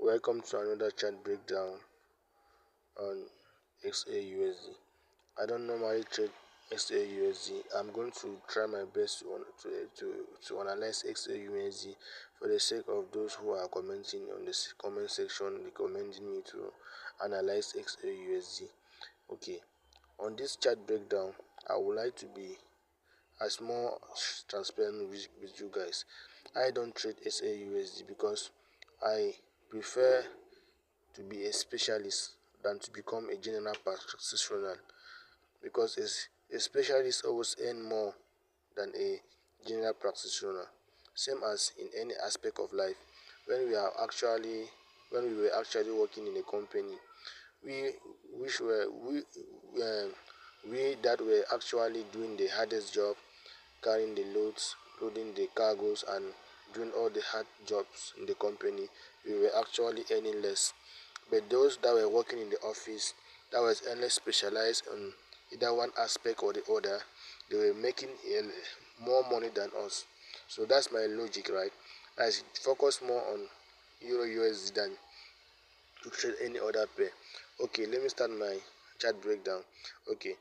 Welcome to another chart breakdown on XAUUSD. I don't normally trade XAUUSD. I'm going to try my best to analyze XAUUSD for the sake of those who are commenting on this comment section, recommending me to analyze XAUUSD. Okay, on this chart breakdown, I would like to be as more transparent with you guys. I don't trade XAUUSD because I prefer to be a specialist than to become a general practitioner, because a specialist always earn more than a general practitioner. Same as in any aspect of life. When we were actually working in a company, we which were we that were actually doing the hardest job, carrying the loads, loading the cargoes, and doing all the hard jobs in the company, we were actually earning less. But those that were working in the office, that was only specialized on either one aspect or the other, they were making more money than us. So that's my logic, right? I focus more on Euro USD than to trade any other pair. Okay, let me start my chart breakdown. Okay,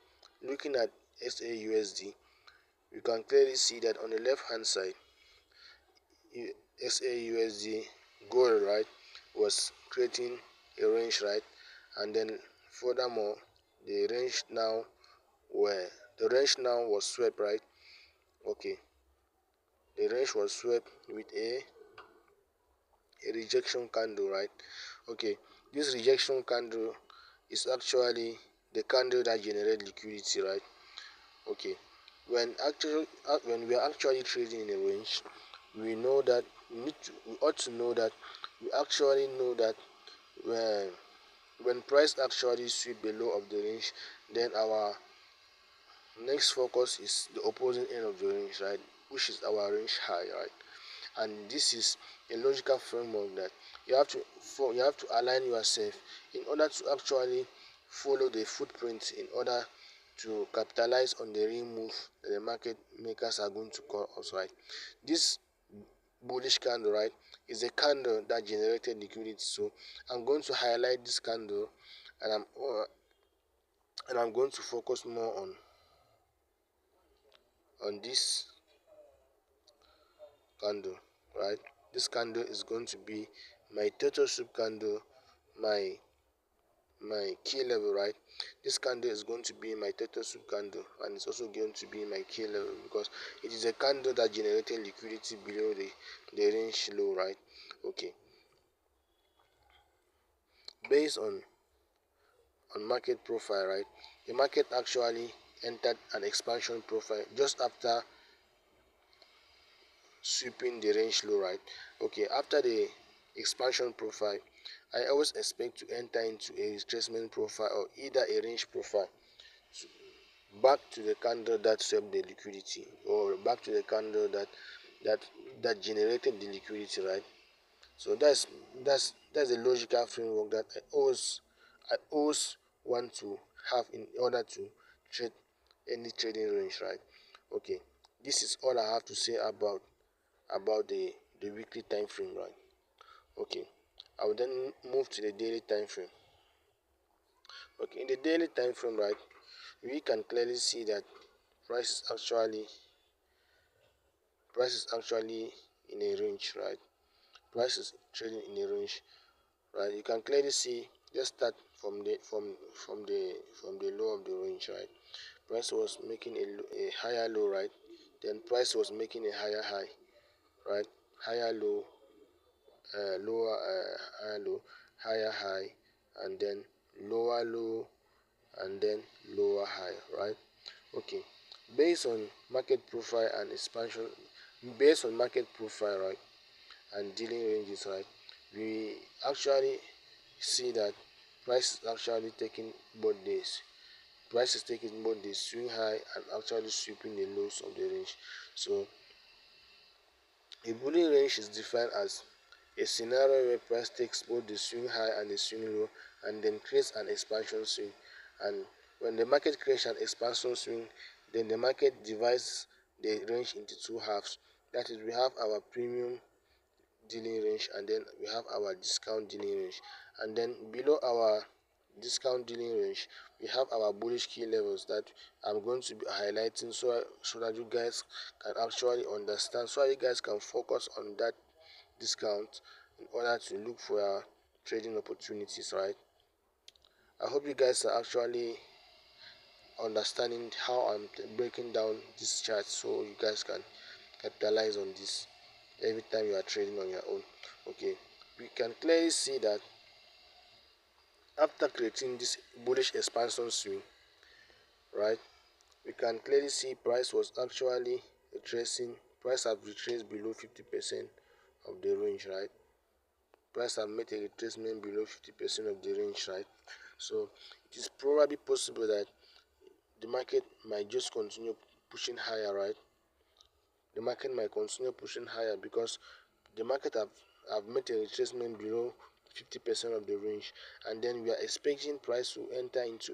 looking at XAUUSD, you can clearly see that on the left hand side, XAUUSD gold, right, was creating a range, right, and then furthermore the range now was swept, right. Okay, the range was swept with a rejection candle, right. Okay, this rejection candle is actually the candle that generates liquidity, right. Okay, when we are actually trading in a range, we know that we ought to know that we actually know that when price actually sweep below of the range, then our next focus is the opposing end of the range, right, which is our range high, right. And this is a logical framework that you have to align yourself in order to actually follow the footprint in order to capitalize on the real move that the market makers are going to call us, right. This bullish candle, right, is a candle that generated liquidity. So I'm going to highlight this candle, and I'm going to focus more on this candle, right. This candle is going to be my total soup candle, my key level, right. This candle is going to be my total soup candle, and it's also going to be my key level because it is a candle that generated liquidity below the range low, right. Okay, based on market profile, right, the market actually entered an expansion profile just after sweeping the range low, right. Okay, after the expansion profile, I always expect to enter into a retracement profile or either a range profile back to the candle that swept the liquidity, or back to the candle that generated the liquidity, right. So that's a logical framework that I always want to have in order to trade any trading range, right. Okay, this is all I have to say about the weekly time frame, right. Okay, I will then move to the daily time frame. Okay, in the daily time frame, right, we can clearly see that price is actually price is actually in a range, right. Price is trading in a range, right. You can clearly see, just start from the low of the range, right. Price was making a higher low, right. Then price was making a higher high, right. Higher low, lower, higher low, higher high, and then lower low, and then lower high, right. Okay, based on market profile and expansion, based on market profile, right, and dealing ranges, right, we actually see that price is actually taking both days. Price is taking both the swing high and actually sweeping the lows of the range. So a bullish range is defined as a scenario where price takes both the swing high and the swing low and then creates an expansion swing. And when the market creates an expansion swing, then the market divides the range into two halves. That is, we have our premium dealing range, and then we have our discount dealing range, and then below our discount dealing range we have our bullish key levels that I'm going to be highlighting, so that you guys can actually understand, so that you guys can focus on that discount in order to look for trading opportunities, right? I hope you guys are actually understanding how I'm breaking down this chart, so you guys can capitalize on this every time you are trading on your own. Okay, we can clearly see that after creating this bullish expansion swing, right, we can clearly see price was actually retracing. Price have retraced below 50% of the range, right? Price have made a retracement below 50% of the range, right? So it is probably possible that the market might just continue pushing higher, right? The market might continue pushing higher because the market have made a retracement below 50% of the range, and then we are expecting price to enter into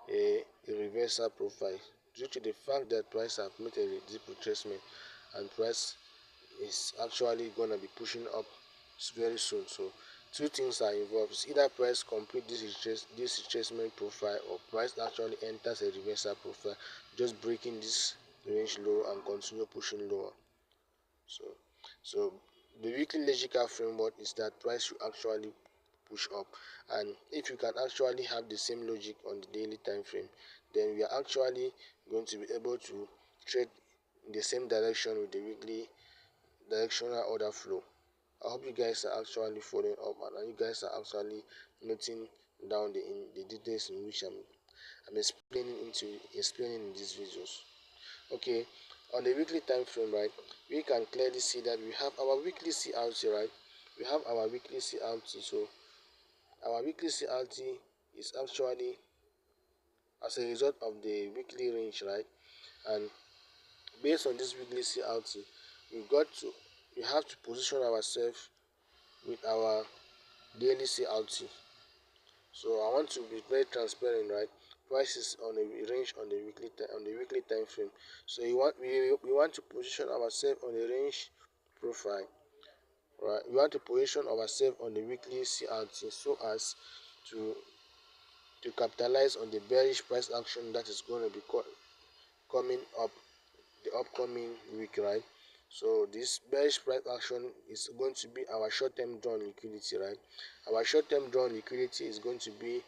a reversal profile due to the fact that price have made a deep retracement, and price is actually gonna be pushing up very soon. So two things are involved. It's either price complete this retracement profile, or price actually enters a reversal profile, just breaking this range low and continue pushing lower. So the weekly logical framework is that price should actually push up, and if you can actually have the same logic on the daily time frame, then we are actually going to be able to trade in the same direction with the weekly directional order flow. I hope you guys are actually following up, and you guys are actually noting down the details in which I'm explaining in these videos. Okay, on the weekly time frame, right, we can clearly see that we have our weekly CRT, right? We have our weekly CRT. So our weekly CRT is actually as a result of the weekly range, right? And based on this weekly CRT, we have to position ourselves with our daily CRT. So I want to be very transparent, right? Prices on a range on the weekly time frame. So we want to position ourselves on a range profile, right? We want to position ourselves on the weekly CRT so as to capitalize on the bearish price action that is going to be coming up the upcoming week, right? So this bearish price action is going to be our short-term drawn liquidity, right? Our short-term drawn liquidity is going to be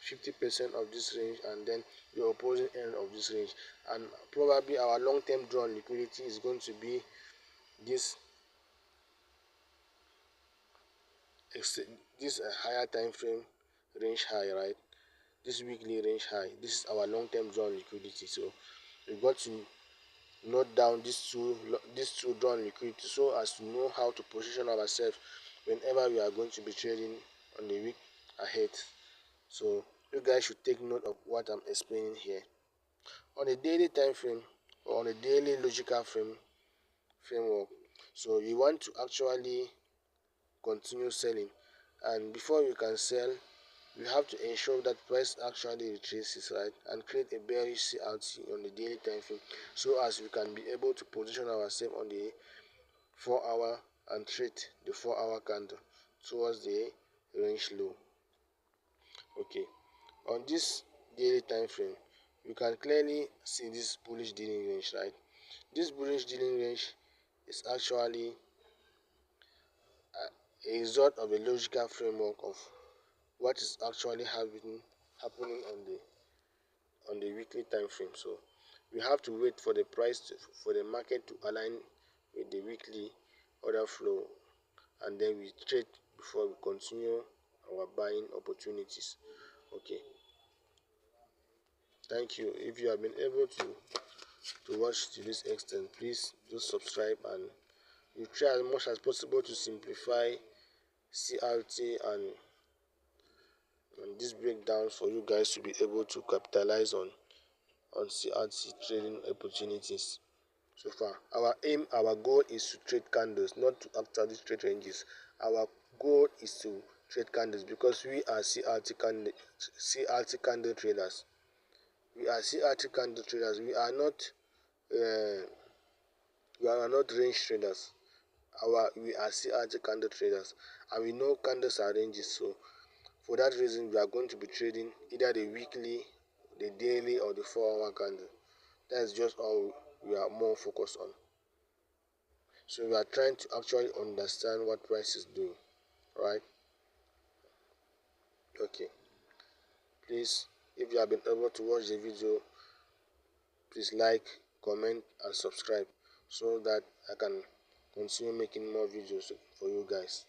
50% of this range, and then the opposing end of this range, and probably our long-term drawn liquidity is going to be this higher time frame range high, right? This weekly range high, this is our long-term drawn liquidity. So we got to note down these two drawn liquidity so as to know how to position ourselves whenever we are going to be trading on the week ahead. So you guys should take note of what I'm explaining here. On a daily time frame, or on a daily logical framework, so you want to actually continue selling, and before you can sell, you have to ensure that price actually retraces, right, and create a bearish CRT on the daily time frame so as we can be able to position ourselves on the 4 hour and trade the 4 hour candle towards the range low. Okay, on this daily time frame you can clearly see this bullish dealing range, right? This bullish dealing range is actually a result of a logical framework of what is actually happening on the weekly time frame. So we have to wait for the for the market to align with the weekly order flow, and then we trade before we continue our buying opportunities. Okay, thank you. If you have been able to watch to this extent, please do subscribe, and you try as much as possible to simplify CRT and this breakdown for you guys to be able to capitalize on CRT trading opportunities. So far, our goal is to trade candles, not to actually trade ranges. Our goal is to trade candles because we are CRT candle traders. We are CRT candle traders. We are not We are not range traders. We are CRT candle traders, and we know candles are ranges. So for that reason, we are going to be trading either the weekly, the daily, or the 4-hour candle. That is just all we are more focused on. So we are trying to actually understand what price is doing, right? Okay. Please, if you have been able to watch the video, please like, comment, and subscribe so that I can continue making more videos for you guys.